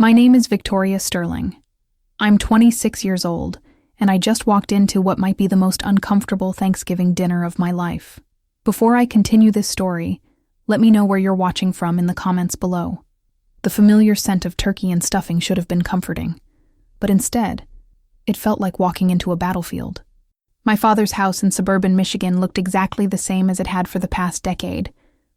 My name is Victoria Sterling. I'm 26 years old, and I just walked into what might be the most uncomfortable Thanksgiving dinner of my life. Before I continue this story, let me know where you're watching from in the comments below. The familiar scent of turkey and stuffing should have been comforting, but instead, it felt like walking into a battlefield. My father's house in suburban Michigan looked exactly the same as it had for the past decade.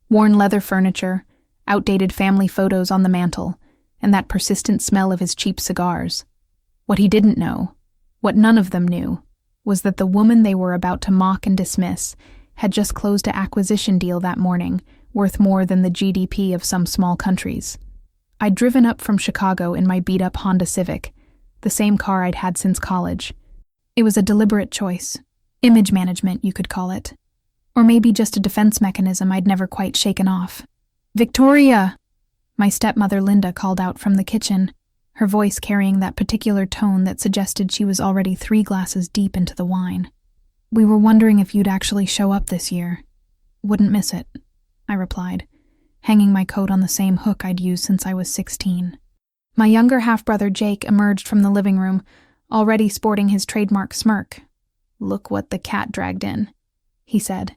Worn leather furniture, outdated family photos on the mantel, and that persistent smell of his cheap cigars. What he didn't know, what none of them knew, was that the woman they were about to mock and dismiss had just closed an acquisition deal that morning worth more than the GDP of some small countries. I'd driven up from Chicago in my beat-up Honda Civic, the same car I'd had since college. It was a deliberate choice. Image management, you could call it. Or maybe just a defense mechanism I'd never quite shaken off. "Victoria!" My stepmother Linda called out from the kitchen, her voice carrying that particular tone that suggested she was already 3 glasses deep into the wine. "We were wondering if you'd actually show up this year." "Wouldn't miss it," I replied, hanging my coat on the same hook I'd used since I was 16. My younger half-brother Jake emerged from the living room, already sporting his trademark smirk. "Look what the cat dragged in," he said,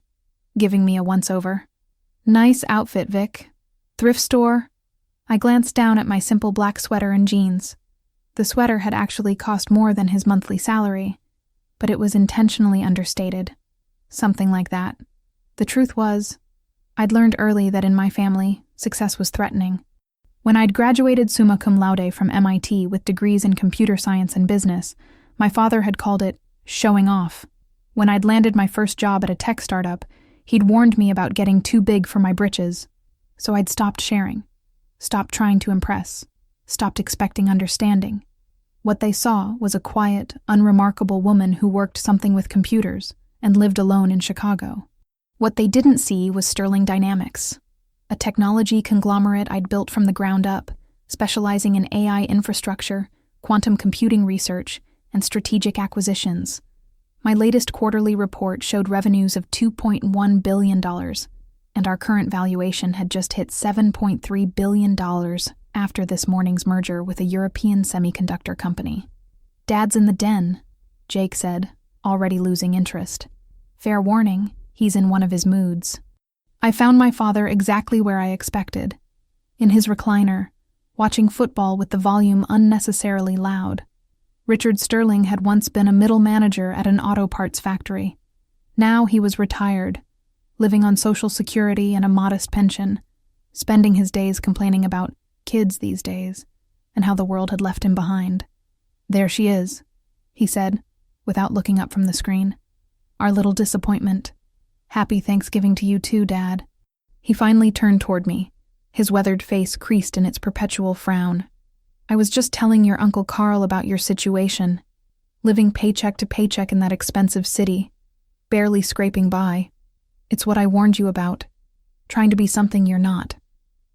giving me a once-over. "Nice outfit, Vic. Thrift store?" I glanced down at my simple black sweater and jeans. The sweater had actually cost more than his monthly salary, but it was intentionally understated. Something like that. The truth was, I'd learned early that in my family, success was threatening. When I'd graduated summa cum laude from MIT with degrees in computer science and business, my father had called it showing off. When I'd landed my first job at a tech startup, he'd warned me about getting too big for my britches. So I'd stopped sharing, stopped trying to impress, stopped expecting understanding. What they saw was a quiet, unremarkable woman who worked something with computers and lived alone in Chicago. What they didn't see was Sterling Dynamics, a technology conglomerate I'd built from the ground up, specializing in AI infrastructure, quantum computing research, and strategic acquisitions. My latest quarterly report showed revenues of $2.1 billion, and our current valuation had just hit $7.3 billion after this morning's merger with a European semiconductor company. "Dad's in the den," Jake said, already losing interest. "Fair warning, he's in one of his moods." I found my father exactly where I expected, in his recliner, watching football with the volume unnecessarily loud. Richard Sterling had once been a middle manager at an auto parts factory. Now he was retired, living on Social Security and a modest pension, spending his days complaining about kids these days and how the world had left him behind. "There she is," he said, without looking up from the screen. "Our little disappointment. Happy Thanksgiving to you too, Dad." He finally turned toward me, his weathered face creased in its perpetual frown. "I was just telling your Uncle Carl about your situation, living paycheck to paycheck in that expensive city, barely scraping by. It's what I warned you about, trying to be something you're not."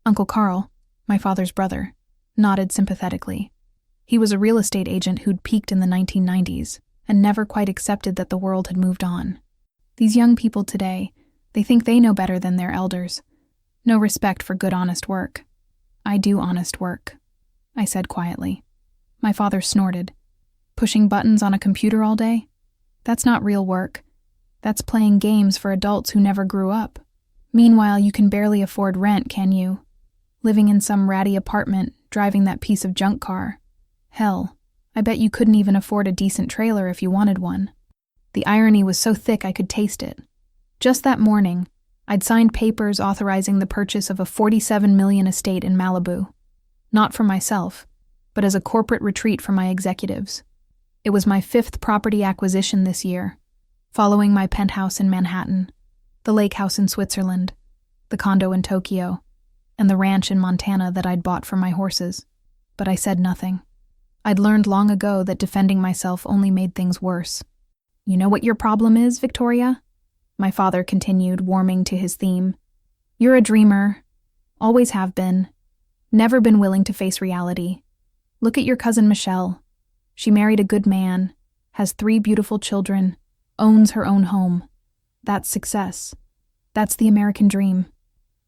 Uncle Carl, my father's brother, nodded sympathetically. He was a real estate agent who'd peaked in the 1990s and never quite accepted that the world had moved on. These young people today, they think they know better than their elders. No respect for good, honest work. "I do honest work," I said quietly. My father snorted. "Pushing buttons on a computer all day? That's not real work. That's playing games for adults who never grew up. Meanwhile, you can barely afford rent, can you? Living in some ratty apartment, driving that piece of junk car. Hell, I bet you couldn't even afford a decent trailer if you wanted one." The irony was so thick I could taste it. Just that morning, I'd signed papers authorizing the purchase of a $47 million estate in Malibu. Not for myself, but as a corporate retreat for my executives. It was my 5th property acquisition this year, following my penthouse in Manhattan, the lake house in Switzerland, the condo in Tokyo, and the ranch in Montana that I'd bought for my horses. But I said nothing. I'd learned long ago that defending myself only made things worse. "You know what your problem is, Victoria?" My father continued, warming to his theme. "You're a dreamer. Always have been. Never been willing to face reality. Look at your cousin Michelle. She married a good man, has 3 beautiful children, owns her own home. That's success. That's the American dream.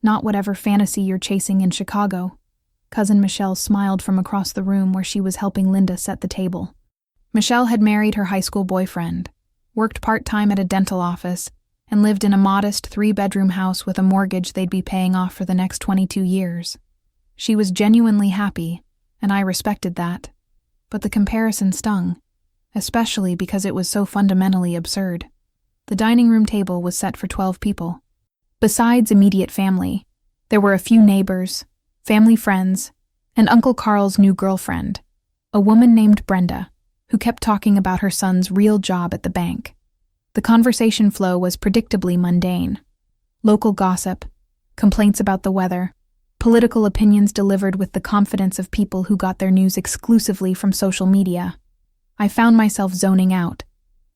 Not whatever fantasy you're chasing in Chicago. Cousin Michelle smiled from across the room where she was helping Linda set the table. Michelle had married her high school boyfriend, worked part-time at a dental office, and lived in a modest 3-bedroom house with a mortgage they'd be paying off for the next 22 years. She was genuinely happy, and I respected that. But the comparison stung, especially because it was so fundamentally absurd. The dining room table was set for 12 people. Besides immediate family, there were a few neighbors, family friends, and Uncle Carl's new girlfriend, a woman named Brenda, who kept talking about her son's real job at the bank. The conversation flow was predictably mundane. Local gossip, complaints about the weather, political opinions delivered with the confidence of people who got their news exclusively from social media. I found myself zoning out,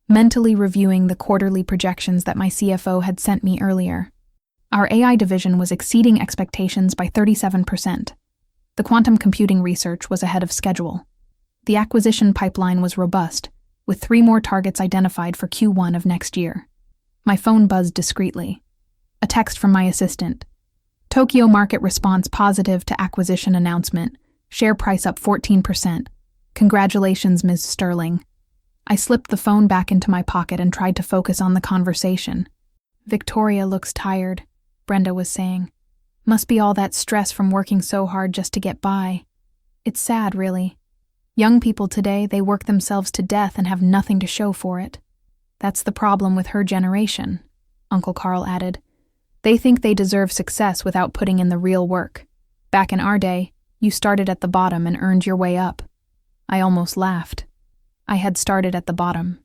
mentally reviewing the quarterly projections that my CFO had sent me earlier. Our AI division was exceeding expectations by 37%. The quantum computing research was ahead of schedule. The acquisition pipeline was robust, with 3 more targets identified for Q1 of next year. My phone buzzed discreetly. A text from my assistant. Tokyo market response positive to acquisition announcement. Share price up 14%. Congratulations, Ms. Sterling. I slipped the phone back into my pocket and tried to focus on the conversation. Victoria looks tired, Brenda was saying. Must be all that stress from working so hard just to get by. It's sad, really. Young people today, they work themselves to death and have nothing to show for it. That's the problem with her generation, Uncle Carl added. They think they deserve success without putting in the real work. Back in our day, you started at the bottom and earned your way up. I almost laughed. I had started at the bottom.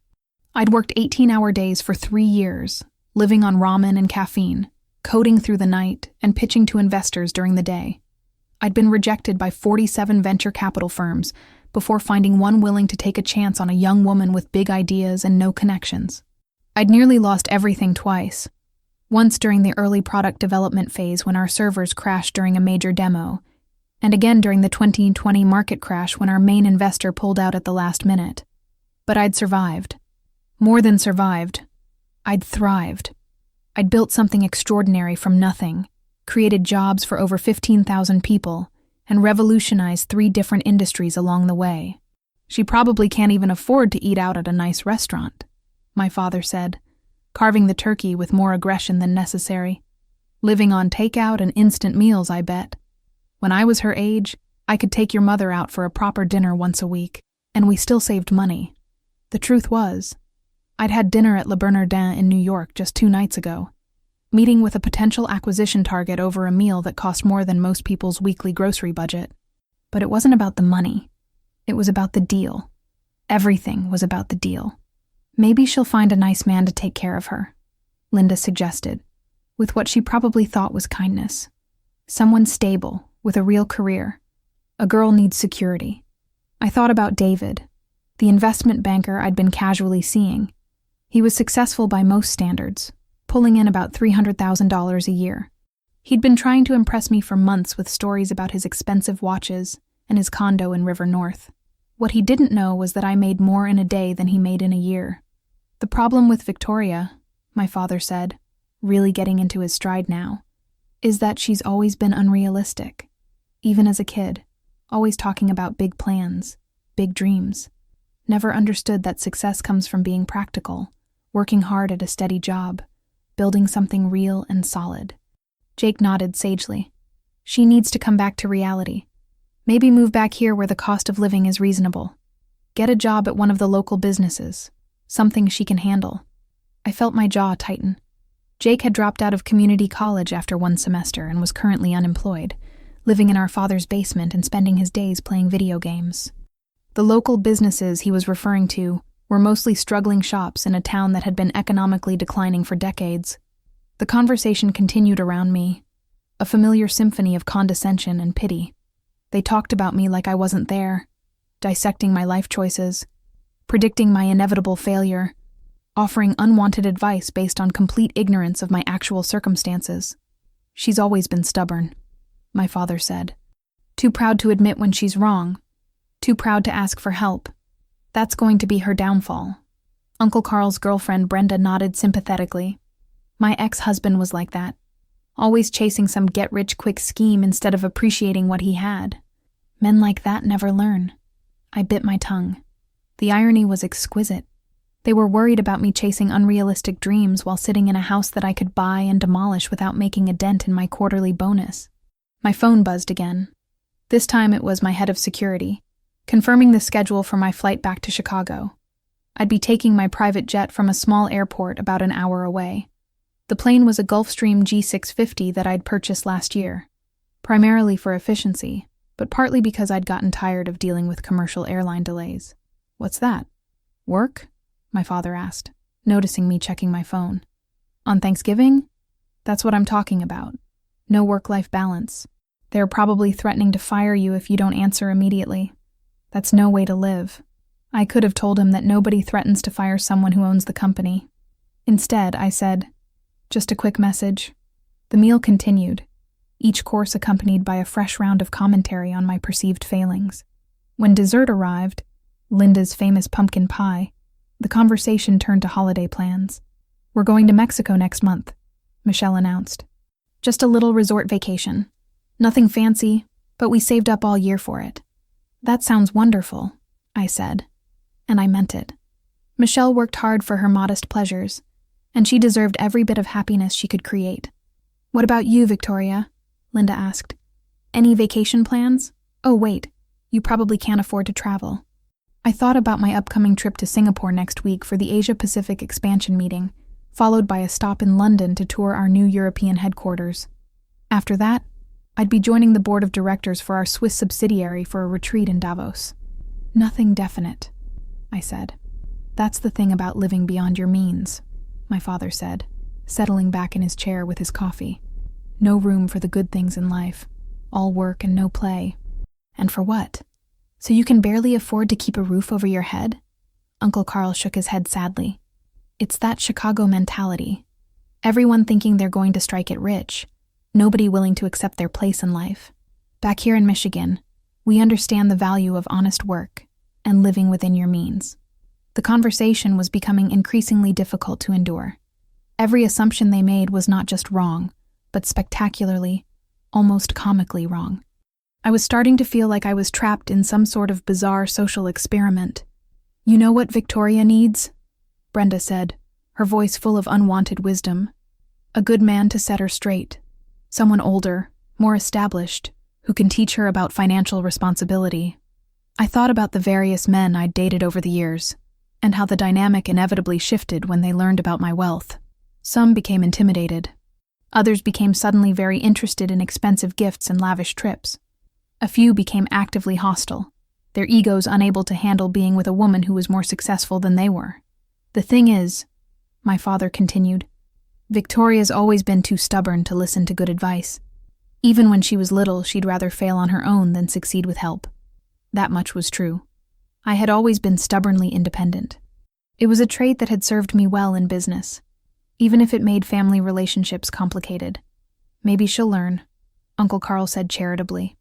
I'd worked 18-hour days for 3 years, living on ramen and caffeine, coding through the night, and pitching to investors during the day. I'd been rejected by 47 venture capital firms before finding one willing to take a chance on a young woman with big ideas and no connections. I'd nearly lost everything twice. Once during the early product development phase when our servers crashed during a major demo, and again during the 2020 market crash when our main investor pulled out at the last minute. But I'd survived. More than survived. I'd thrived. I'd built something extraordinary from nothing, created jobs for over 15,000 people, and revolutionized 3 different industries along the way. She probably can't even afford to eat out at a nice restaurant, my father said, carving the turkey with more aggression than necessary. Living on takeout and instant meals, I bet. When I was her age, I could take your mother out for a proper dinner once a week, and we still saved money. The truth was, I'd had dinner at Le Bernardin in New York just 2 nights ago, meeting with a potential acquisition target over a meal that cost more than most people's weekly grocery budget. But it wasn't about the money. It was about the deal. Everything was about the deal. Maybe she'll find a nice man to take care of her, Linda suggested, with what she probably thought was kindness. Someone stable, with a real career. A girl needs security. I thought about David, the investment banker I'd been casually seeing. He was successful by most standards, pulling in about $300,000 a year. He'd been trying to impress me for months with stories about his expensive watches and his condo in River North. What he didn't know was that I made more in a day than he made in a year. The problem with Victoria, my father said, really getting into his stride now, is that she's always been unrealistic. Even as a kid, always talking about big plans, big dreams. Never understood that success comes from being practical, working hard at a steady job, building something real and solid. Jake nodded sagely. She needs to come back to reality. Maybe move back here where the cost of living is reasonable. Get a job at one of the local businesses, something she can handle. I felt my jaw tighten. Jake had dropped out of community college after 1 semester and was currently unemployed, living in our father's basement and spending his days playing video games. The local businesses he was referring to were mostly struggling shops in a town that had been economically declining for decades. The conversation continued around me, a familiar symphony of condescension and pity. They talked about me like I wasn't there, dissecting my life choices, predicting my inevitable failure, offering unwanted advice based on complete ignorance of my actual circumstances. She's always been stubborn, my father said. Too proud to admit when she's wrong, too proud to ask for help. That's going to be her downfall. Uncle Carl's girlfriend Brenda nodded sympathetically. My ex-husband was like that. always chasing some get-rich-quick scheme instead of appreciating what he had. Men like that never learn. I bit my tongue. The irony was exquisite. They were worried about me chasing unrealistic dreams while sitting in a house that I could buy and demolish without making a dent in my quarterly bonus. My phone buzzed again. This time it was my head of security, confirming the schedule for my flight back to Chicago. I'd be taking my private jet from a small airport about an hour away. The plane was a Gulfstream G650 that I'd purchased last year, primarily for efficiency, but partly because I'd gotten tired of dealing with commercial airline delays. "What's that? Work?" my father asked, noticing me checking my phone. "On Thanksgiving? That's what I'm talking about. No work-life balance. They're probably threatening to fire you if you don't answer immediately. That's no way to live." I could have told him that nobody threatens to fire someone who owns the company. Instead, I said, "Just a quick message." The meal continued, each course accompanied by a fresh round of commentary on my perceived failings. When dessert arrived, Linda's famous pumpkin pie, the conversation turned to holiday plans. "We're going to Mexico next month," Michelle announced. "Just a little resort vacation. Nothing fancy, but we saved up all year for it." "That sounds wonderful," I said, and I meant it. Michelle worked hard for her modest pleasures, and she deserved every bit of happiness she could create. "What about you, Victoria?" Linda asked. "Any vacation plans? Oh, wait, you probably can't afford to travel." I thought about my upcoming trip to Singapore next week for the Asia-Pacific expansion meeting, followed by a stop in London to tour our new European headquarters. After that, I'd be joining the board of directors for our Swiss subsidiary for a retreat in Davos. "Nothing definite," I said. "That's the thing about living beyond your means," my father said, settling back in his chair with his coffee. "No room for the good things in life. All work and no play. And for what? So you can barely afford to keep a roof over your head?" Uncle Carl shook his head sadly. "It's that Chicago mentality. Everyone thinking they're going to strike it rich. Nobody willing to accept their place in life. Back here in Michigan, we understand the value of honest work and living within your means." The conversation was becoming increasingly difficult to endure. Every assumption they made was not just wrong, but spectacularly, almost comically wrong. I was starting to feel like I was trapped in some sort of bizarre social experiment. "You know what Victoria needs?" Brenda said, her voice full of unwanted wisdom. "A good man to set her straight. Someone older, more established, who can teach her about financial responsibility." I thought about the various men I'd dated over the years, and how the dynamic inevitably shifted when they learned about my wealth. Some became intimidated. Others became suddenly very interested in expensive gifts and lavish trips. A few became actively hostile, their egos unable to handle being with a woman who was more successful than they were. "The thing is," my father continued, "Victoria's always been too stubborn to listen to good advice. Even when she was little, she'd rather fail on her own than succeed with help." That much was true. I had always been stubbornly independent. It was a trait that had served me well in business, even if it made family relationships complicated. "Maybe she'll learn," Uncle Carl said charitably.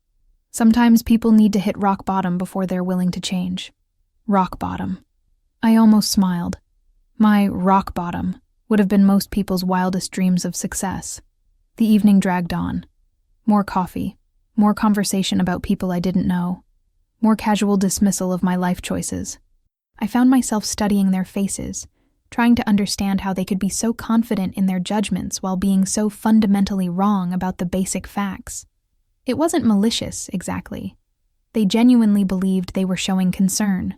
"Sometimes people need to hit rock bottom before they're willing to change." Rock bottom. I almost smiled. My rock bottom would have been most people's wildest dreams of success. The evening dragged on. More coffee, more conversation about people I didn't know, more casual dismissal of my life choices. I found myself studying their faces, trying to understand how they could be so confident in their judgments while being so fundamentally wrong about the basic facts. It wasn't malicious, exactly. They genuinely believed they were showing concern,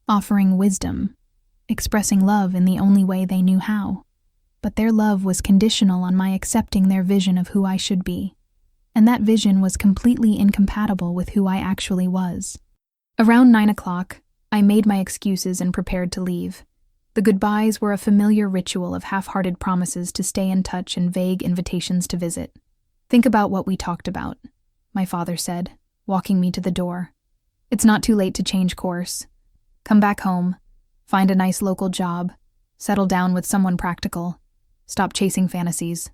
offering wisdom, expressing love in the only way they knew how. But their love was conditional on my accepting their vision of who I should be, and that vision was completely incompatible with who I actually was. Around 9 o'clock, I made my excuses and prepared to leave. The goodbyes were a familiar ritual of half-hearted promises to stay in touch and vague invitations to visit. "Think about what we talked about," my father said, walking me to the door. "It's not too late to change course. Come back home, find a nice local job, settle down with someone practical, stop chasing fantasies."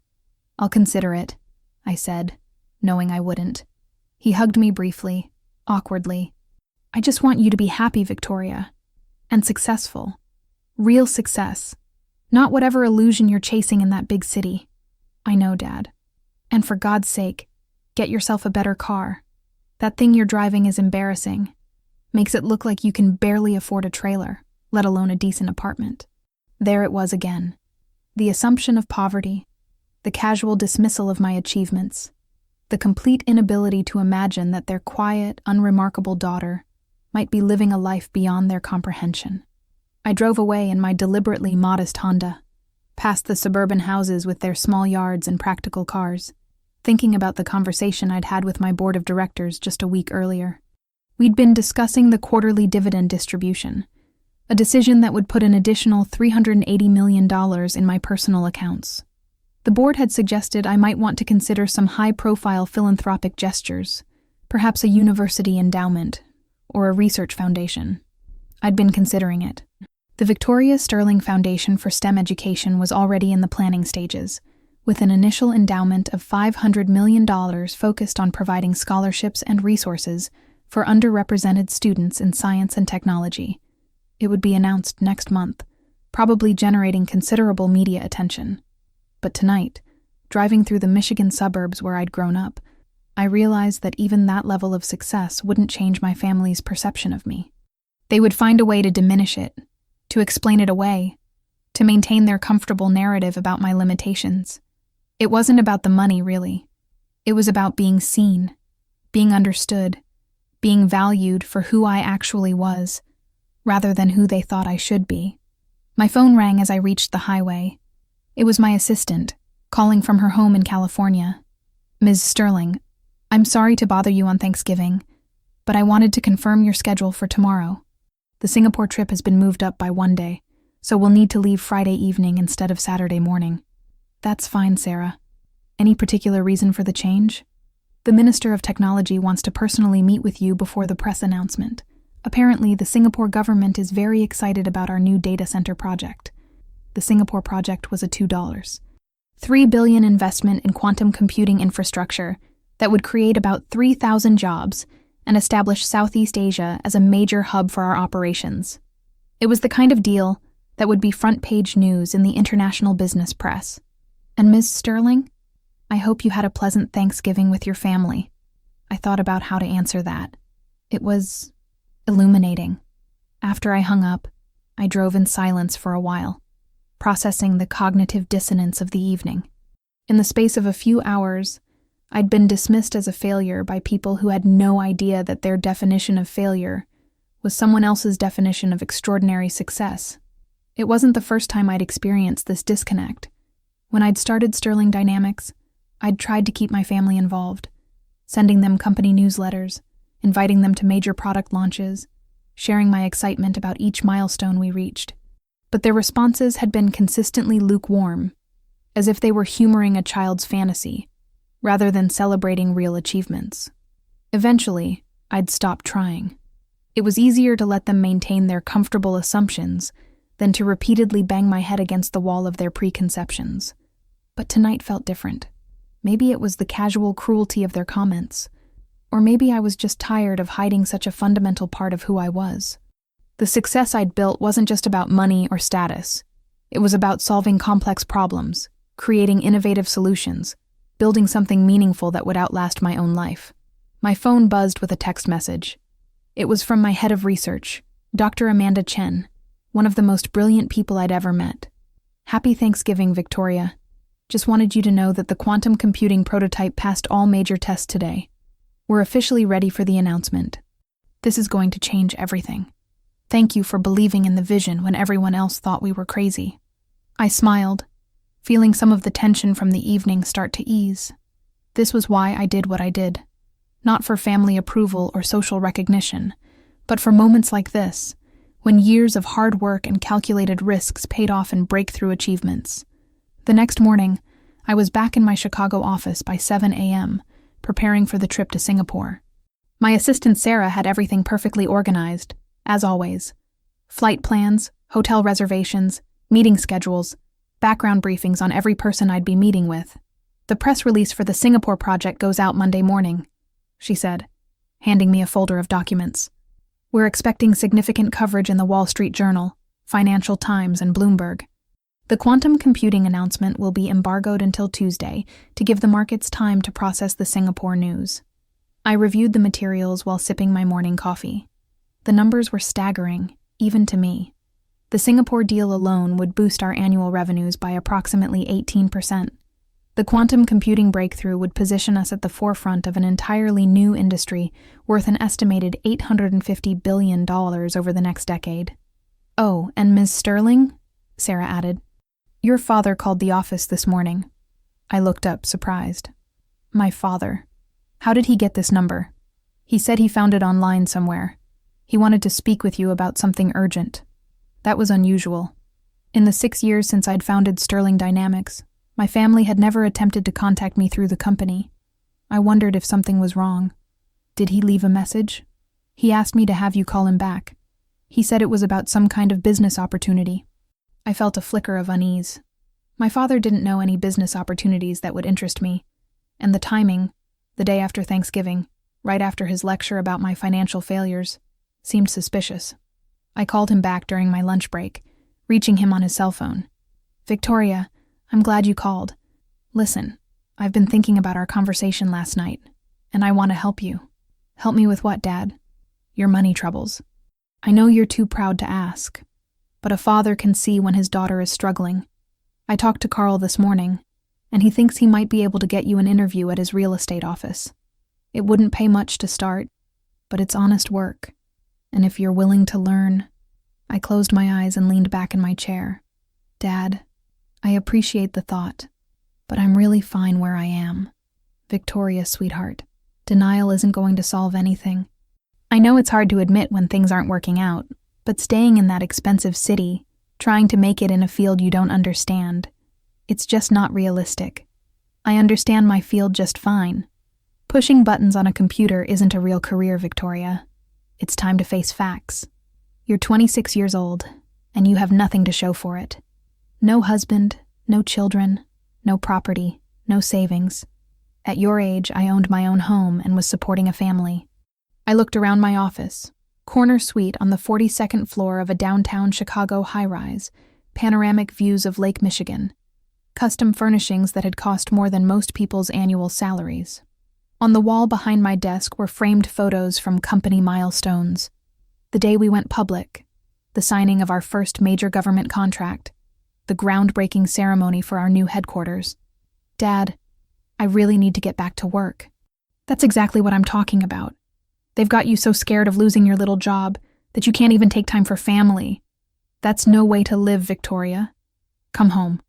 "I'll consider it," I said, knowing I wouldn't. He hugged me briefly, awkwardly. "I just want you to be happy, Victoria. And successful. Real success. Not whatever illusion you're chasing in that big city." "I know, Dad." And for God's sake, get yourself a better car. That thing you're driving is embarrassing. Makes it look like you can barely afford a trailer, let alone a decent apartment. There it was again. The assumption of poverty, the casual dismissal of my achievements, the complete inability to imagine that their quiet, unremarkable daughter might be living a life beyond their comprehension. I drove away in my deliberately modest Honda, past the suburban houses with their small yards and practical cars, thinking about the conversation I'd had with my board of directors just a week earlier. We'd been discussing the quarterly dividend distribution, a decision that would put an additional $380 million in my personal accounts. The board had suggested I might want to consider some high-profile philanthropic gestures, perhaps a university endowment or a research foundation. I'd been considering it. The Victoria Sterling Foundation for STEM Education was already in the planning stages, with an initial endowment of $500 million focused on providing scholarships and resources for underrepresented students in science and technology. It would be announced next month, probably generating considerable media attention. But tonight, driving through the Michigan suburbs where I'd grown up, I realized that even that level of success wouldn't change my family's perception of me. They would find a way to diminish it, to explain it away, to maintain their comfortable narrative about my limitations. It wasn't about the money, really. It was about being seen, being understood, being valued for who I actually was, rather than who they thought I should be. My phone rang as I reached the highway. It was my assistant, calling from her home in California. Ms. Sterling, I'm sorry to bother you on Thanksgiving, but I wanted to confirm your schedule for tomorrow. The Singapore trip has been moved up by one day, so we'll need to leave Friday evening instead of Saturday morning. That's fine, Sarah. Any particular reason for the change? The Minister of Technology wants to personally meet with you before the press announcement. Apparently, the Singapore government is very excited about our new data center project. The Singapore project was a $3 billion investment in quantum computing infrastructure that would create about 3,000 jobs and establish Southeast Asia as a major hub for our operations. It was the kind of deal that would be front-page news in the international business press. And Ms. Sterling, I hope you had a pleasant Thanksgiving with your family. I thought about how to answer that. It was illuminating. After I hung up, I drove in silence for a while, processing the cognitive dissonance of the evening. In the space of a few hours, I'd been dismissed as a failure by people who had no idea that their definition of failure was someone else's definition of extraordinary success. It wasn't the first time I'd experienced this disconnect. When I'd started Sterling Dynamics, I'd tried to keep my family involved, sending them company newsletters, inviting them to major product launches, sharing my excitement about each milestone we reached. But their responses had been consistently lukewarm, as if they were humoring a child's fantasy, rather than celebrating real achievements. Eventually, I'd stopped trying. It was easier to let them maintain their comfortable assumptions than to repeatedly bang my head against the wall of their preconceptions. But tonight felt different. Maybe it was the casual cruelty of their comments, or maybe I was just tired of hiding such a fundamental part of who I was. The success I'd built wasn't just about money or status. It was about solving complex problems, creating innovative solutions, building something meaningful that would outlast my own life. My phone buzzed with a text message. It was from my head of research, Dr. Amanda Chen, one of the most brilliant people I'd ever met. Happy Thanksgiving, Victoria. Just wanted you to know that the quantum computing prototype passed all major tests today. We're officially ready for the announcement. This is going to change everything. Thank you for believing in the vision when everyone else thought we were crazy. I smiled, feeling some of the tension from the evening start to ease. This was why I did what I did. Not for family approval or social recognition, but for moments like this, when years of hard work and calculated risks paid off in breakthrough achievements. The next morning, I was back in my Chicago office by 7 a.m., preparing for the trip to Singapore. My assistant Sarah had everything perfectly organized, as always. Flight plans, hotel reservations, meeting schedules, background briefings on every person I'd be meeting with. The press release for the Singapore project goes out Monday morning, she said, handing me a folder of documents. We're expecting significant coverage in the Wall Street Journal, Financial Times, and Bloomberg. The quantum computing announcement will be embargoed until Tuesday to give the markets time to process the Singapore news. I reviewed the materials while sipping my morning coffee. The numbers were staggering, even to me. The Singapore deal alone would boost our annual revenues by approximately 18%. The quantum computing breakthrough would position us at the forefront of an entirely new industry worth an estimated $850 billion over the next decade. Oh, and Ms. Sterling? Sarah added. Your father called the office this morning. I looked up, surprised. My father. How did he get this number? He said he found it online somewhere. He wanted to speak with you about something urgent. That was unusual. In the 6 years since I'd founded Sterling Dynamics, my family had never attempted to contact me through the company. I wondered if something was wrong. Did he leave a message? He asked me to have you call him back. He said it was about some kind of business opportunity. I felt a flicker of unease. My father didn't know any business opportunities that would interest me, and the timing, the day after Thanksgiving, right after his lecture about my financial failures, seemed suspicious. I called him back during my lunch break, reaching him on his cell phone. Victoria, I'm glad you called. Listen, I've been thinking about our conversation last night, and I want to help you. Help me with what, Dad? Your money troubles. I know you're too proud to ask, but a father can see when his daughter is struggling. I talked to Carl this morning, and he thinks he might be able to get you an interview at his real estate office. It wouldn't pay much to start, but it's honest work. And if you're willing to learn... I closed my eyes and leaned back in my chair. Dad, I appreciate the thought, but I'm really fine where I am. Victoria, sweetheart, denial isn't going to solve anything. I know it's hard to admit when things aren't working out, but staying in that expensive city, trying to make it in a field you don't understand, it's just not realistic. I understand my field just fine. Pushing buttons on a computer isn't a real career, Victoria. It's time to face facts. You're 26 years old, and you have nothing to show for it. No husband, no children, no property, no savings. At your age, I owned my own home and was supporting a family. I looked around my office, corner suite on the 42nd floor of a downtown Chicago high-rise, panoramic views of Lake Michigan, custom furnishings that had cost more than most people's annual salaries. On the wall behind my desk were framed photos from company milestones. The day we went public, the signing of our first major government contract, the groundbreaking ceremony for our new headquarters. Dad, I really need to get back to work. That's exactly what I'm talking about. They've got you so scared of losing your little job that you can't even take time for family. That's no way to live, Victoria. Come home.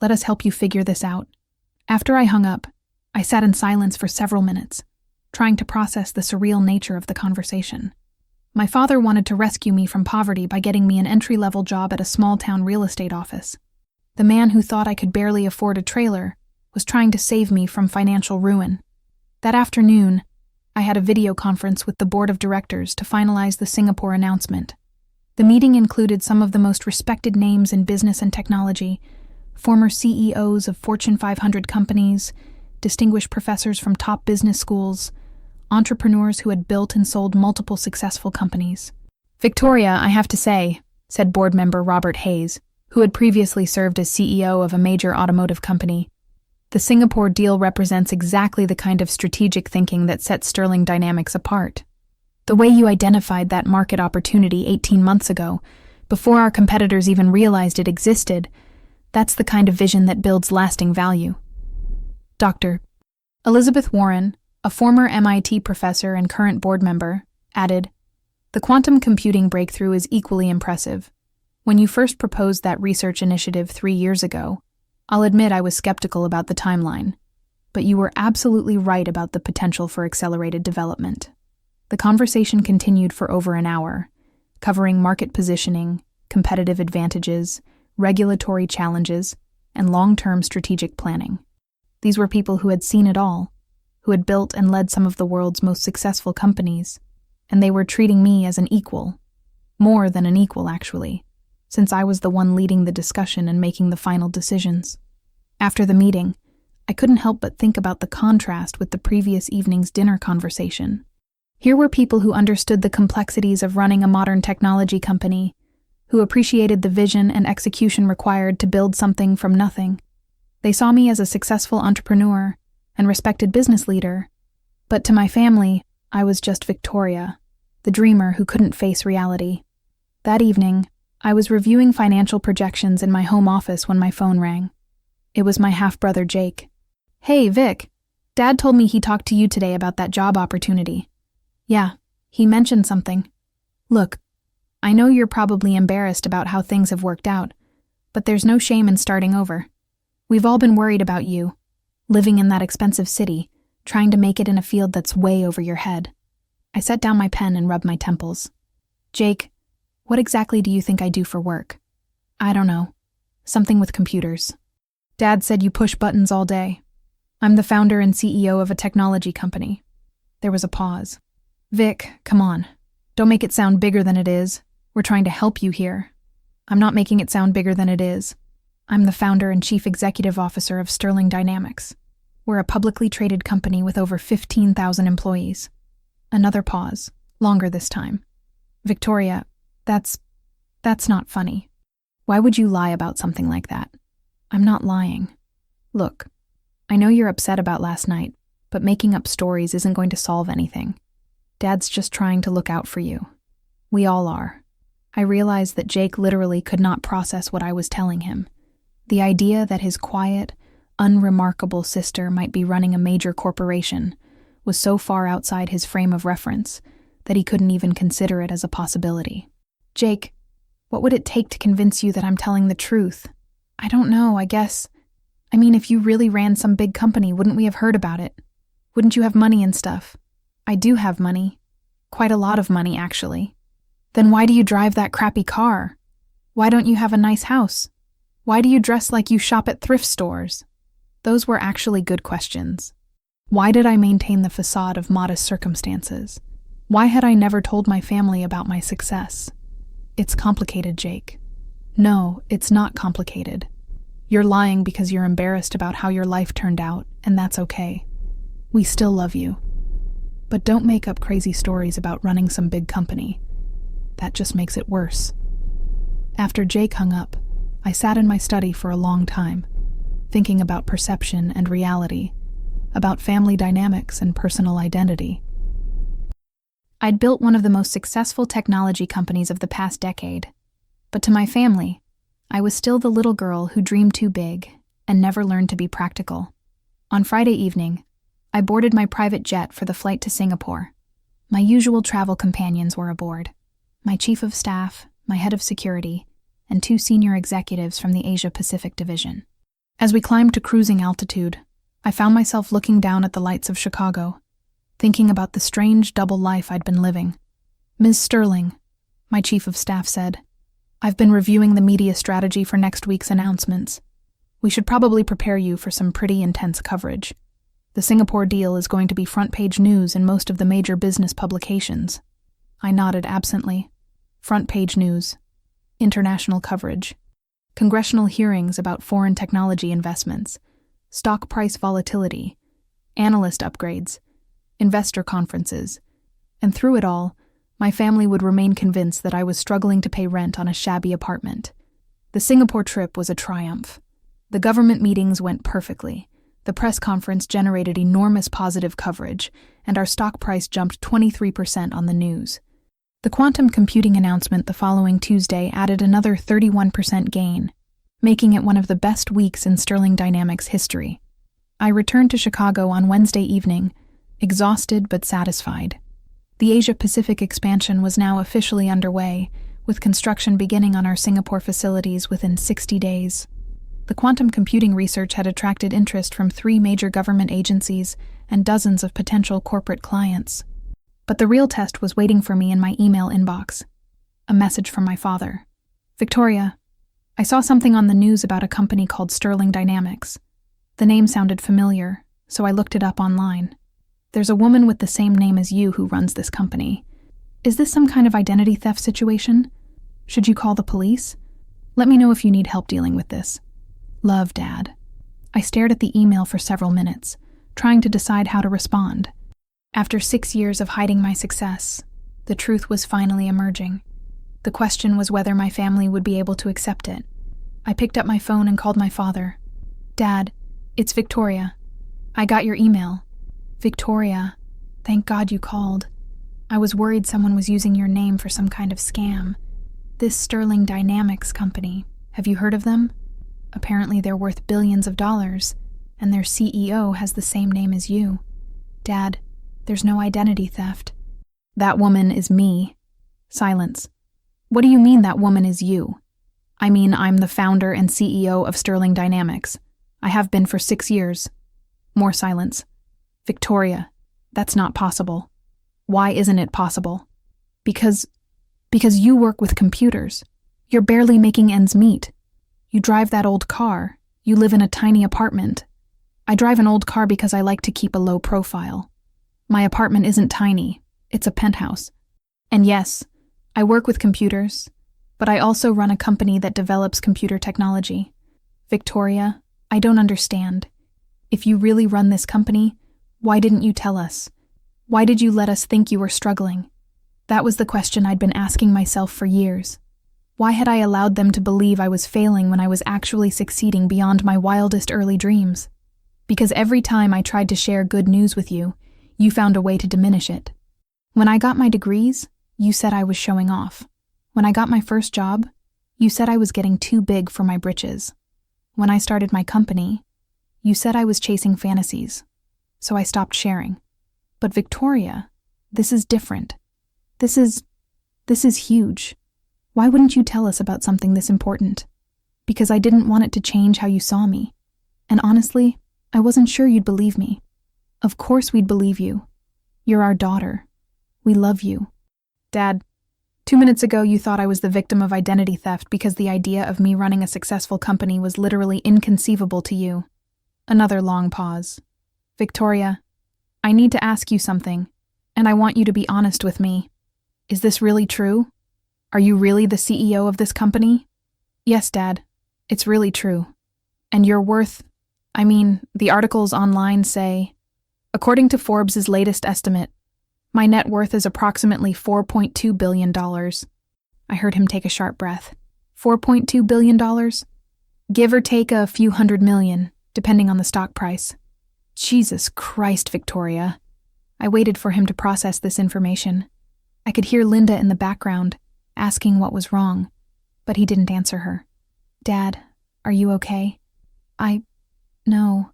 Let us help you figure this out. After I hung up, I sat in silence for several minutes, trying to process the surreal nature of the conversation. My father wanted to rescue me from poverty by getting me an entry-level job at a small-town real estate office. The man who thought I could barely afford a trailer was trying to save me from financial ruin. That afternoon, I had a video conference with the board of directors to finalize the Singapore announcement. The meeting included some of the most respected names in business and technology, former CEOs of Fortune 500 companies, distinguished professors from top business schools, entrepreneurs who had built and sold multiple successful companies. Victoria, I have to say, said board member Robert Hayes, who had previously served as CEO of a major automotive company, the Singapore deal represents exactly the kind of strategic thinking that sets Sterling Dynamics apart. The way you identified that market opportunity 18 months ago, before our competitors even realized it existed, that's the kind of vision that builds lasting value. Dr. Elizabeth Warren, a former MIT professor and current board member, added, "The quantum computing breakthrough is equally impressive. When you first proposed that research initiative 3 years ago, I'll admit I was skeptical about the timeline, but you were absolutely right about the potential for accelerated development." The conversation continued for over an hour, covering market positioning, competitive advantages, regulatory challenges, and long-term strategic planning. These were people who had seen it all, who had built and led some of the world's most successful companies, and they were treating me as an equal. More than an equal, actually, since I was the one leading the discussion and making the final decisions. After the meeting, I couldn't help but think about the contrast with the previous evening's dinner conversation. Here were people who understood the complexities of running a modern technology company, who appreciated the vision and execution required to build something from nothing. They saw me as a successful entrepreneur and respected business leader. But to my family, I was just Victoria, the dreamer who couldn't face reality. That evening, I was reviewing financial projections in my home office when my phone rang. It was my half-brother Jake. "Hey, Vic. Dad told me he talked to you today about that job opportunity." "Yeah, he mentioned something." "Look, I know you're probably embarrassed about how things have worked out, but there's no shame in starting over. We've all been worried about you, living in that expensive city, trying to make it in a field that's way over your head." I set down my pen and rubbed my temples. "Jake, what exactly do you think I do for work?" "I don't know. Something with computers." "Dad said you push buttons all day." "I'm the founder and CEO of a technology company." There was a pause. "Vic, come on. Don't make it sound bigger than it is. We're trying to help you here." "I'm not making it sound bigger than it is. I'm the founder and chief executive officer of Sterling Dynamics. We're a publicly traded company with over 15,000 employees." Another pause, longer this time. "Victoria, that's not funny. Why would you lie about something like that?" "I'm not lying. Look, I know you're upset about last night, but making up stories isn't going to solve anything. Dad's just trying to look out for you. We all are." I realized that Jake literally could not process what I was telling him. The idea that his quiet, unremarkable sister might be running a major corporation was so far outside his frame of reference that he couldn't even consider it as a possibility. "Jake, what would it take to convince you that I'm telling the truth?" "I don't know, I guess. I mean, if you really ran some big company, wouldn't we have heard about it? Wouldn't you have money and stuff?" "I do have money. Quite a lot of money, actually." "Then why do you drive that crappy car? Why don't you have a nice house? Why do you dress like you shop at thrift stores?" Those were actually good questions. Why did I maintain the facade of modest circumstances? Why had I never told my family about my success? "It's complicated, Jake." "No, it's not complicated. You're lying because you're embarrassed about how your life turned out, and that's okay. We still love you. But don't make up crazy stories about running some big company. That just makes it worse." After Jake hung up, I sat in my study for a long time, thinking about perception and reality, about family dynamics and personal identity. I'd built one of the most successful technology companies of the past decade, but to my family, I was still the little girl who dreamed too big and never learned to be practical. On Friday evening, I boarded my private jet for the flight to Singapore. My usual travel companions were aboard: my chief of staff, my head of security, and 2 senior executives from the Asia-Pacific division. As we climbed to cruising altitude, I found myself looking down at the lights of Chicago, thinking about the strange double life I'd been living. "Ms. Sterling," my chief of staff said, "I've been reviewing the media strategy for next week's announcements. We should probably prepare you for some pretty intense coverage. The Singapore deal is going to be front-page news in most of the major business publications." I nodded absently. Front-page news. International coverage. Congressional hearings about foreign technology investments. Stock price volatility. Analyst upgrades. Investor conferences. And through it all, my family would remain convinced that I was struggling to pay rent on a shabby apartment. The Singapore trip was a triumph. The government meetings went perfectly. The press conference generated enormous positive coverage, and our stock price jumped 23% on the news. The quantum computing announcement the following Tuesday added another 31% gain, making it one of the best weeks in Sterling Dynamics history. I returned to Chicago on Wednesday evening, exhausted but satisfied. The Asia-Pacific expansion was now officially underway, with construction beginning on our Singapore facilities within 60 days. The quantum computing research had attracted interest from 3 major government agencies and dozens of potential corporate clients. But the real test was waiting for me in my email inbox. A message from my father. "Victoria, I saw something on the news about a company called Sterling Dynamics. The name sounded familiar, so I looked it up online. There's a woman with the same name as you who runs this company. Is this some kind of identity theft situation? Should you call the police? Let me know if you need help dealing with this. Love, Dad." I stared at the email for several minutes, trying to decide how to respond. After 6 years of hiding my success, the truth was finally emerging. The question was whether my family would be able to accept it. I picked up my phone and called my father. "Dad, it's Victoria. I got your email." "Victoria, thank God you called. I was worried someone was using your name for some kind of scam. This Sterling Dynamics company, have you heard of them? Apparently they're worth billions of dollars, and their CEO has the same name as you. Dad, there's no identity theft." "That woman is me." Silence. "What do you mean that woman is you?" "I mean, I'm the founder and CEO of Sterling Dynamics. I have been for 6 years. More silence. "Victoria, that's not possible." "Why isn't it possible?" Because you work with computers. You're barely making ends meet. You drive that old car. You live in a tiny apartment. I drive an old car because I like to keep a low profile. My apartment isn't tiny. It's a penthouse. And yes, I work with computers, but I also run a company that develops computer technology. Victoria, I don't understand. If you really run this company, why didn't you tell us? Why did you let us think you were struggling? That was the question I'd been asking myself for years. Why had I allowed them to believe I was failing when I was actually succeeding beyond my wildest early dreams? Because every time I tried to share good news with you, you found a way to diminish it. When I got my degrees, you said I was showing off. When I got my first job, you said I was getting too big for my britches. When I started my company, you said I was chasing fantasies. So I stopped sharing. But Victoria, this is different. This is huge. Why wouldn't you tell us about something this important? Because I didn't want it to change how you saw me. And honestly, I wasn't sure you'd believe me. Of course we'd believe you. You're our daughter. We love you. Dad, 2 minutes ago you thought I was the victim of identity theft because the idea of me running a successful company was literally inconceivable to you. Another long pause. Victoria, I need to ask you something, and I want you to be honest with me. Is this really true? Are you really the CEO of this company? Yes, Dad. It's really true. And you're worth, the articles online say, according to Forbes' latest estimate, my net worth is approximately $4.2 billion. I heard him take a sharp breath. $4.2 billion? Give or take a few $100 million, depending on the stock price. Jesus Christ, Victoria. I waited for him to process this information. I could hear Linda in the background, asking what was wrong, but he didn't answer her. Dad, are you okay? No,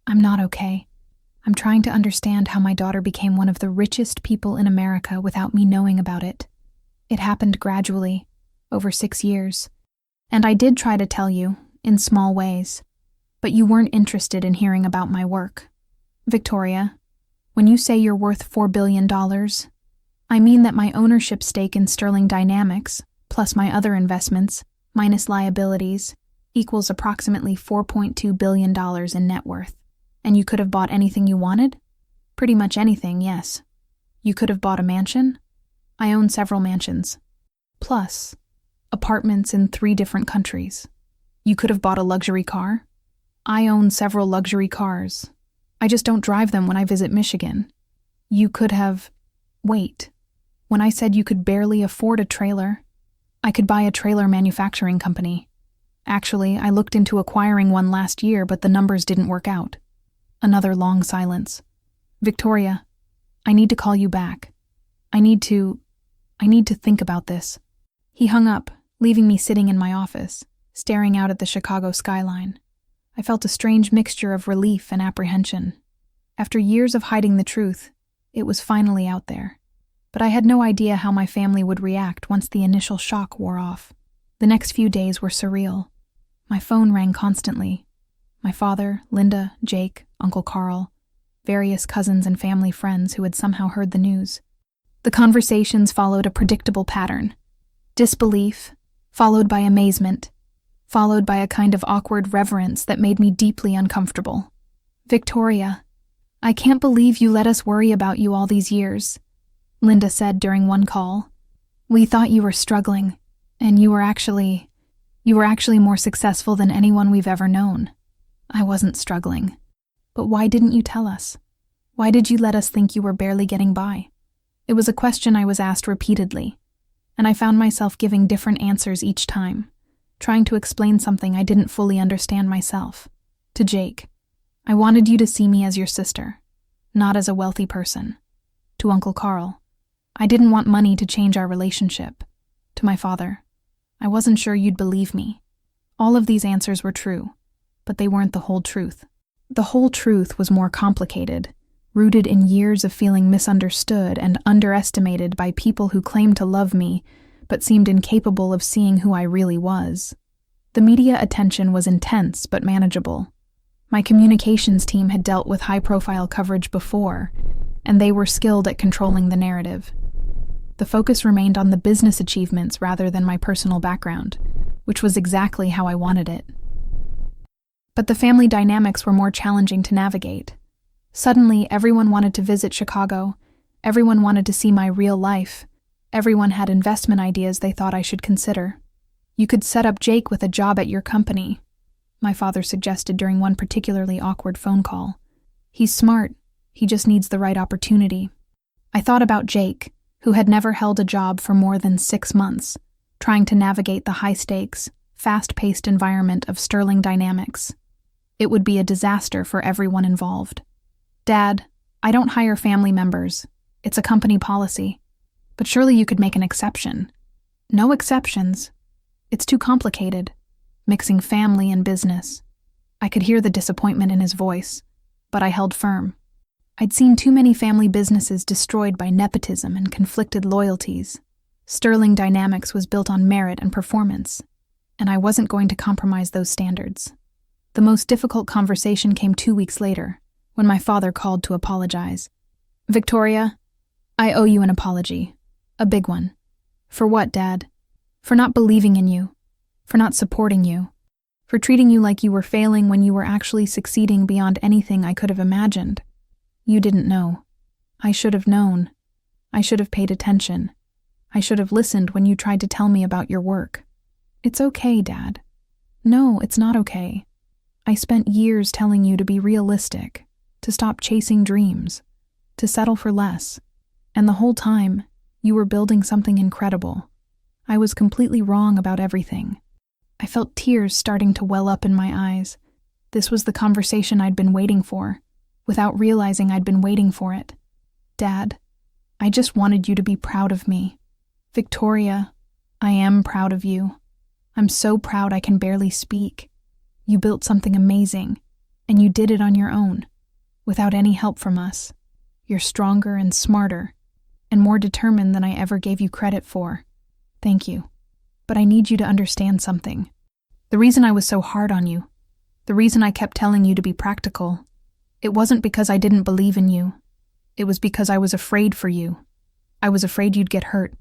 I'm not okay. I'm trying to understand how my daughter became one of the richest people in America without me knowing about it. It happened gradually, over 6 years. And I did try to tell you, in small ways, but you weren't interested in hearing about my work. Victoria, when you say you're worth $4 billion, I mean that my ownership stake in Sterling Dynamics, plus my other investments, minus liabilities, equals approximately $4.2 billion in net worth. And you could have bought anything you wanted? Pretty much anything, yes. You could have bought a mansion? I own several mansions. Plus, apartments in 3 different countries. You could have bought a luxury car? I own several luxury cars. I just don't drive them when I visit Michigan. You could have... Wait. When I said you could barely afford a trailer, I could buy a trailer manufacturing company. Actually, I looked into acquiring one last year, but the numbers didn't work out. Another long silence. Victoria, I need to call you back. I need to think about this. He hung up, leaving me sitting in my office, staring out at the Chicago skyline. I felt a strange mixture of relief and apprehension. After years of hiding the truth, it was finally out there. But I had no idea how my family would react once the initial shock wore off. The next few days were surreal. My phone rang constantly. My father, Linda, Jake, Uncle Carl, various cousins and family friends who had somehow heard the news. The conversations followed a predictable pattern. Disbelief, followed by amazement, followed by a kind of awkward reverence that made me deeply uncomfortable. Victoria, I can't believe you let us worry about you all these years, Linda said during one call. We thought you were struggling, and you were actually more successful than anyone we've ever known. I wasn't struggling. But why didn't you tell us? Why did you let us think you were barely getting by? It was a question I was asked repeatedly, and I found myself giving different answers each time, trying to explain something I didn't fully understand myself. To Jake, I wanted you to see me as your sister, not as a wealthy person. To Uncle Carl, I didn't want money to change our relationship. To my father, I wasn't sure you'd believe me. All of these answers were true, but they weren't the whole truth. The whole truth was more complicated, rooted in years of feeling misunderstood and underestimated by people who claimed to love me, but seemed incapable of seeing who I really was. The media attention was intense but manageable. My communications team had dealt with high-profile coverage before, and they were skilled at controlling the narrative. The focus remained on the business achievements rather than my personal background, which was exactly how I wanted it. But the family dynamics were more challenging to navigate. Suddenly, everyone wanted to visit Chicago. Everyone wanted to see my real life. Everyone had investment ideas they thought I should consider. You could set up Jake with a job at your company, my father suggested during one particularly awkward phone call. He's smart. He just needs the right opportunity. I thought about Jake, who had never held a job for more than 6 months, trying to navigate the high-stakes, fast-paced environment of Sterling Dynamics. It would be a disaster for everyone involved. Dad, I don't hire family members. It's a company policy. But surely you could make an exception. No exceptions. It's too complicated, mixing family and business. I could hear the disappointment in his voice, but I held firm. I'd seen too many family businesses destroyed by nepotism and conflicted loyalties. Sterling Dynamics was built on merit and performance, and I wasn't going to compromise those standards. The most difficult conversation came 2 weeks later, when my father called to apologize. Victoria, I owe you an apology. A big one. For what, Dad? For not believing in you. For not supporting you. For treating you like you were failing when you were actually succeeding beyond anything I could have imagined. You didn't know. I should have known. I should have paid attention. I should have listened when you tried to tell me about your work. It's okay, Dad. No, it's not okay. I spent years telling you to be realistic, to stop chasing dreams, to settle for less. And the whole time, you were building something incredible. I was completely wrong about everything. I felt tears starting to well up in my eyes. This was the conversation I'd been waiting for, without realizing I'd been waiting for it. Dad, I just wanted you to be proud of me. Victoria, I am proud of you. I'm so proud I can barely speak. You built something amazing, and you did it on your own, without any help from us. You're stronger and smarter, and more determined than I ever gave you credit for. Thank you. But I need you to understand something. The reason I was so hard on you, the reason I kept telling you to be practical, it wasn't because I didn't believe in you. It was because I was afraid for you. I was afraid you'd get hurt,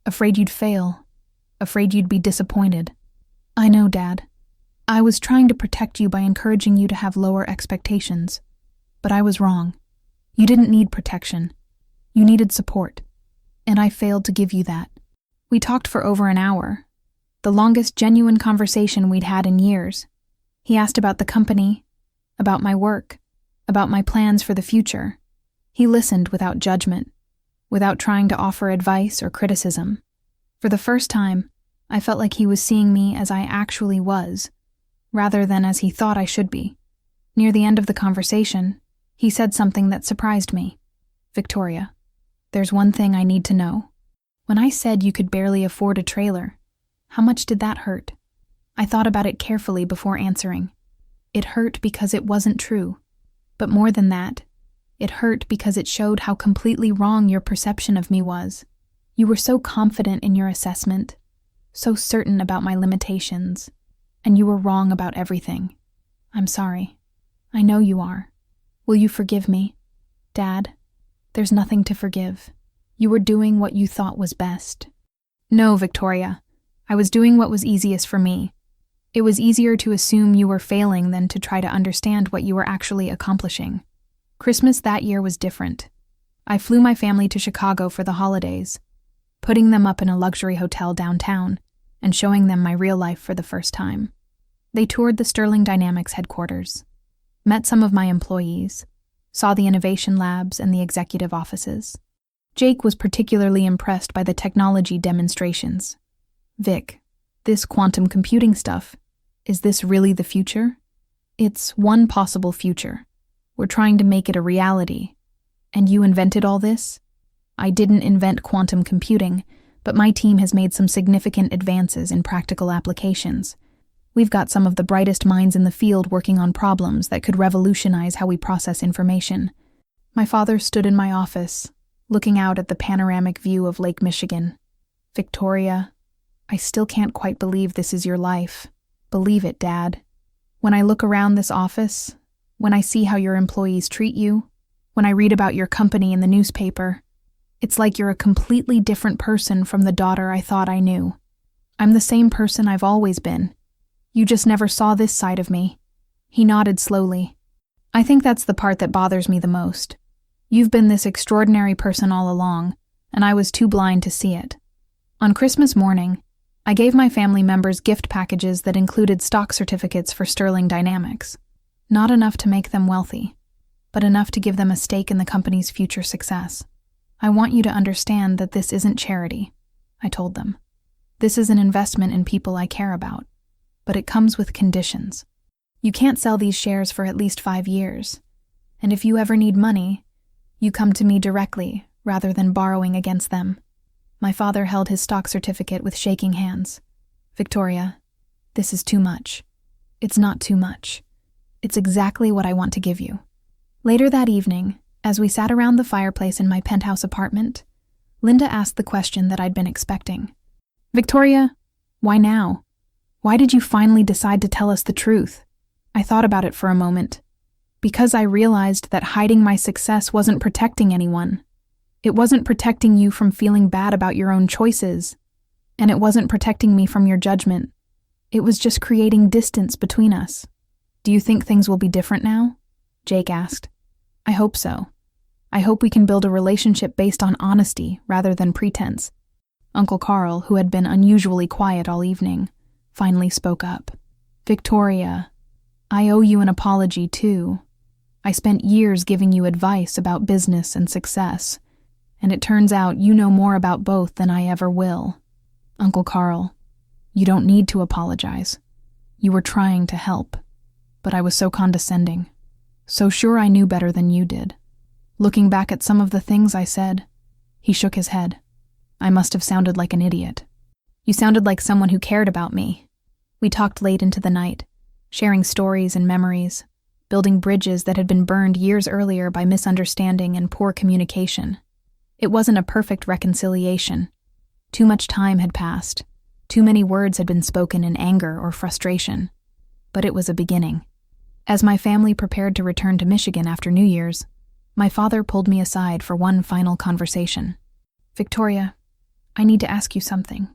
afraid you'd fail, afraid you'd be disappointed. I know, Dad. I was trying to protect you by encouraging you to have lower expectations. But I was wrong. You didn't need protection. You needed support. And I failed to give you that. We talked for over an hour, the longest genuine conversation we'd had in years. He asked about the company, about my work, about my plans for the future. He listened without judgment, without trying to offer advice or criticism. For the first time, I felt like he was seeing me as I actually was, rather than as he thought I should be. Near the end of the conversation, he said something that surprised me. Victoria, there's one thing I need to know. When I said you could barely afford a trailer, how much did that hurt? I thought about it carefully before answering. It hurt because it wasn't true. But more than that, it hurt because it showed how completely wrong your perception of me was. You were so confident in your assessment, so certain about my limitations, and you were wrong about everything. I'm sorry. I know you are. Will you forgive me? Dad, there's nothing to forgive. You were doing what you thought was best. No, Victoria. I was doing what was easiest for me. It was easier to assume you were failing than to try to understand what you were actually accomplishing. Christmas that year was different. I flew my family to Chicago for the holidays, putting them up in a luxury hotel downtown and showing them my real life for the first time. They toured the Sterling Dynamics headquarters, met some of my employees, saw the innovation labs and the executive offices. Jake was particularly impressed by the technology demonstrations. Vic, this quantum computing stuff, is this really the future? It's one possible future. We're trying to make it a reality. And you invented all this? I didn't invent quantum computing, but my team has made some significant advances in practical applications. We've got some of the brightest minds in the field working on problems that could revolutionize how we process information. My father stood in my office, looking out at the panoramic view of Lake Michigan. Victoria, I still can't quite believe this is your life. Believe it, Dad. When I look around this office, when I see how your employees treat you, when I read about your company in the newspaper, it's like you're a completely different person from the daughter I thought I knew. I'm the same person I've always been. You just never saw this side of me. He nodded slowly. I think that's the part that bothers me the most. You've been this extraordinary person all along, and I was too blind to see it. On Christmas morning, I gave my family members gift packages that included stock certificates for Sterling Dynamics. Not enough to make them wealthy, but enough to give them a stake in the company's future success. I want you to understand that this isn't charity, I told them. This is an investment in people I care about, but it comes with conditions. You can't sell these shares for at least 5 years, and if you ever need money, you come to me directly rather than borrowing against them. My father held his stock certificate with shaking hands. Victoria, this is too much. It's not too much. It's exactly what I want to give you. Later that evening, as we sat around the fireplace in my penthouse apartment, Linda asked the question that I'd been expecting. Victoria, why now? Why did you finally decide to tell us the truth? I thought about it for a moment. Because I realized that hiding my success wasn't protecting anyone. It wasn't protecting you from feeling bad about your own choices. And it wasn't protecting me from your judgment. It was just creating distance between us. Do you think things will be different now? Jake asked. I hope so. I hope we can build a relationship based on honesty rather than pretense. Uncle Carl, who had been unusually quiet all evening, finally spoke up. Victoria, I owe you an apology too. I spent years giving you advice about business and success, and it turns out you know more about both than I ever will. Uncle Carl, you don't need to apologize. You were trying to help, but I was so condescending, so sure I knew better than you did. Looking back at some of the things I said, he shook his head. I must have sounded like an idiot. You sounded like someone who cared about me. We talked late into the night, sharing stories and memories, building bridges that had been burned years earlier by misunderstanding and poor communication. It wasn't a perfect reconciliation. Too much time had passed. Too many words had been spoken in anger or frustration. But it was a beginning. As my family prepared to return to Michigan after New Year's, my father pulled me aside for one final conversation. Victoria, I need to ask you something,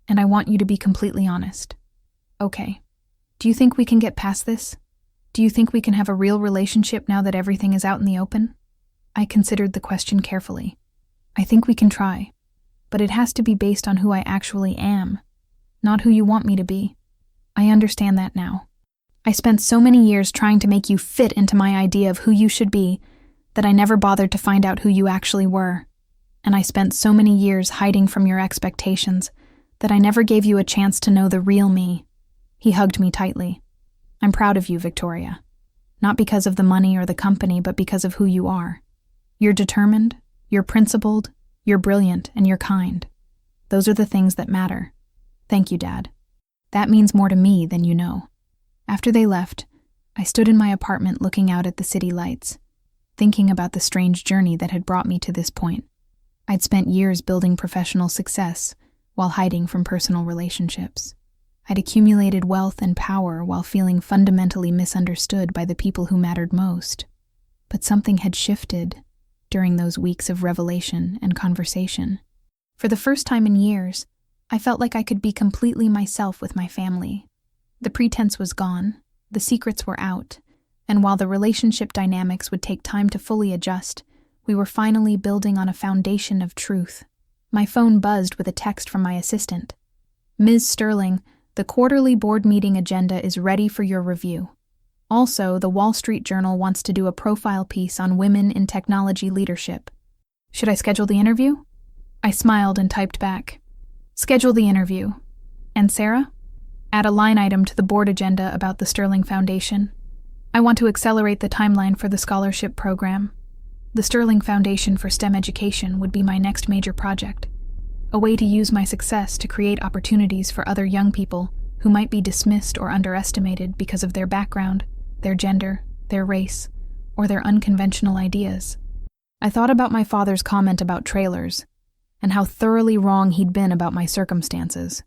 and I want you to be completely honest. Okay. Do you think we can get past this? Do you think we can have a real relationship now that everything is out in the open? I considered the question carefully. I think we can try, but it has to be based on who I actually am, not who you want me to be. I understand that now. I spent so many years trying to make you fit into my idea of who you should be that I never bothered to find out who you actually were. And I spent so many years hiding from your expectations that I never gave you a chance to know the real me. He hugged me tightly. I'm proud of you, Victoria. Not because of the money or the company, but because of who you are. You're determined, you're principled, you're brilliant, and you're kind. Those are the things that matter. Thank you, Dad. That means more to me than you know. After they left, I stood in my apartment looking out at the city lights, thinking about the strange journey that had brought me to this point. I'd spent years building professional success while hiding from personal relationships. I'd accumulated wealth and power while feeling fundamentally misunderstood by the people who mattered most. But something had shifted during those weeks of revelation and conversation. For the first time in years, I felt like I could be completely myself with my family. The pretense was gone, the secrets were out, and while the relationship dynamics would take time to fully adjust, we were finally building on a foundation of truth. My phone buzzed with a text from my assistant. Ms. Sterling, the quarterly board meeting agenda is ready for your review. Also, the Wall Street Journal wants to do a profile piece on women in technology leadership. Should I schedule the interview? I smiled and typed back. Schedule the interview. And Sarah? Add a line item to the board agenda about the Sterling Foundation. I want to accelerate the timeline for the scholarship program. The Sterling Foundation for STEM Education would be my next major project, a way to use my success to create opportunities for other young people who might be dismissed or underestimated because of their background, their gender, their race, or their unconventional ideas. I thought about my father's comment about trailers, and how thoroughly wrong he'd been about my circumstances.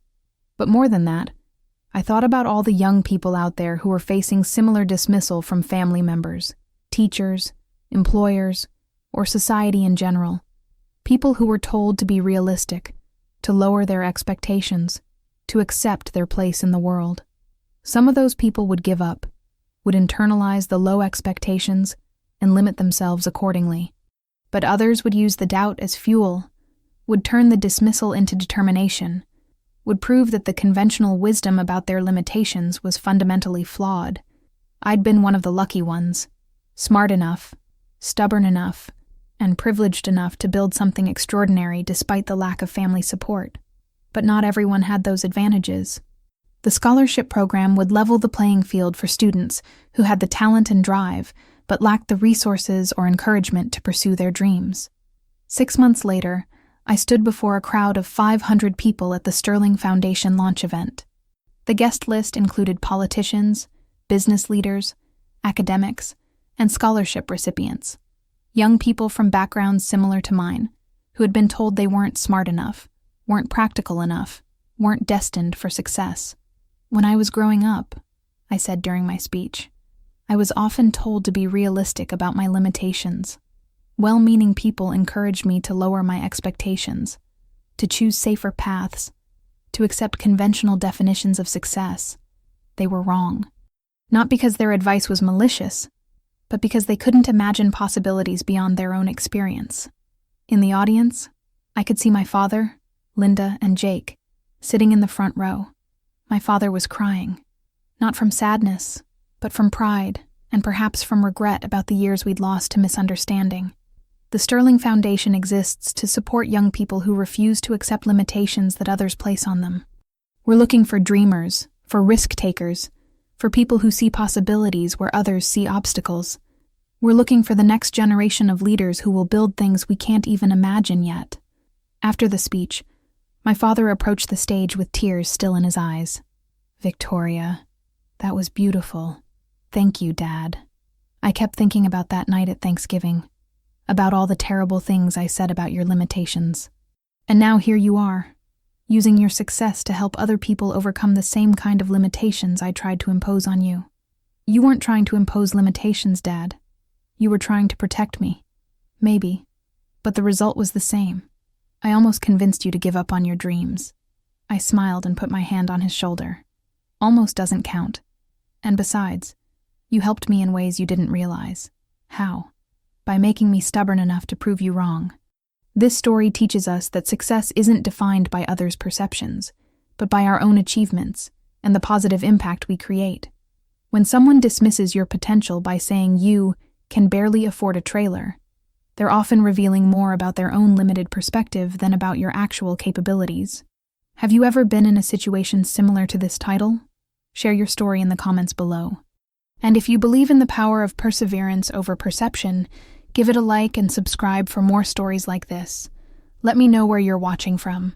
But more than that, I thought about all the young people out there who were facing similar dismissal from family members, teachers, employers, or society in general. People who were told to be realistic, to lower their expectations, to accept their place in the world. Some of those people would give up, would internalize the low expectations, and limit themselves accordingly. But others would use the doubt as fuel, would turn the dismissal into determination, would prove that the conventional wisdom about their limitations was fundamentally flawed. I'd been one of the lucky ones, smart enough, stubborn enough, and privileged enough to build something extraordinary despite the lack of family support. But not everyone had those advantages. The scholarship program would level the playing field for students who had the talent and drive, but lacked the resources or encouragement to pursue their dreams. 6 months later, I stood before a crowd of 500 people at the Sterling Foundation launch event. The guest list included politicians, business leaders, academics, and scholarship recipients. Young people from backgrounds similar to mine, who had been told they weren't smart enough, weren't practical enough, weren't destined for success. When I was growing up, I said during my speech, I was often told to be realistic about my limitations. Well-meaning people encouraged me to lower my expectations, to choose safer paths, to accept conventional definitions of success. They were wrong. Not because their advice was malicious, but because they couldn't imagine possibilities beyond their own experience. In the audience, I could see my father, Linda, and Jake, sitting in the front row. My father was crying, not from sadness, but from pride, and perhaps from regret about the years we'd lost to misunderstanding. The Sterling Foundation exists to support young people who refuse to accept limitations that others place on them. We're looking for dreamers, for risk-takers, for people who see possibilities where others see obstacles. We're looking for the next generation of leaders who will build things we can't even imagine yet. After the speech, my father approached the stage with tears still in his eyes. Victoria, that was beautiful. Thank you, Dad. I kept thinking about that night at Thanksgiving, about all the terrible things I said about your limitations. And now here you are, using your success to help other people overcome the same kind of limitations I tried to impose on you. You weren't trying to impose limitations, Dad. You were trying to protect me. Maybe. But the result was the same. I almost convinced you to give up on your dreams. I smiled and put my hand on his shoulder. Almost doesn't count. And besides, you helped me in ways you didn't realize. How? By making me stubborn enough to prove you wrong. This story teaches us that success isn't defined by others' perceptions, but by our own achievements and the positive impact we create. When someone dismisses your potential by saying you can barely afford a trailer, they're often revealing more about their own limited perspective than about your actual capabilities. Have you ever been in a situation similar to this title? Share your story in the comments below. And if you believe in the power of perseverance over perception, give it a like and subscribe for more stories like this. Let me know where you're watching from.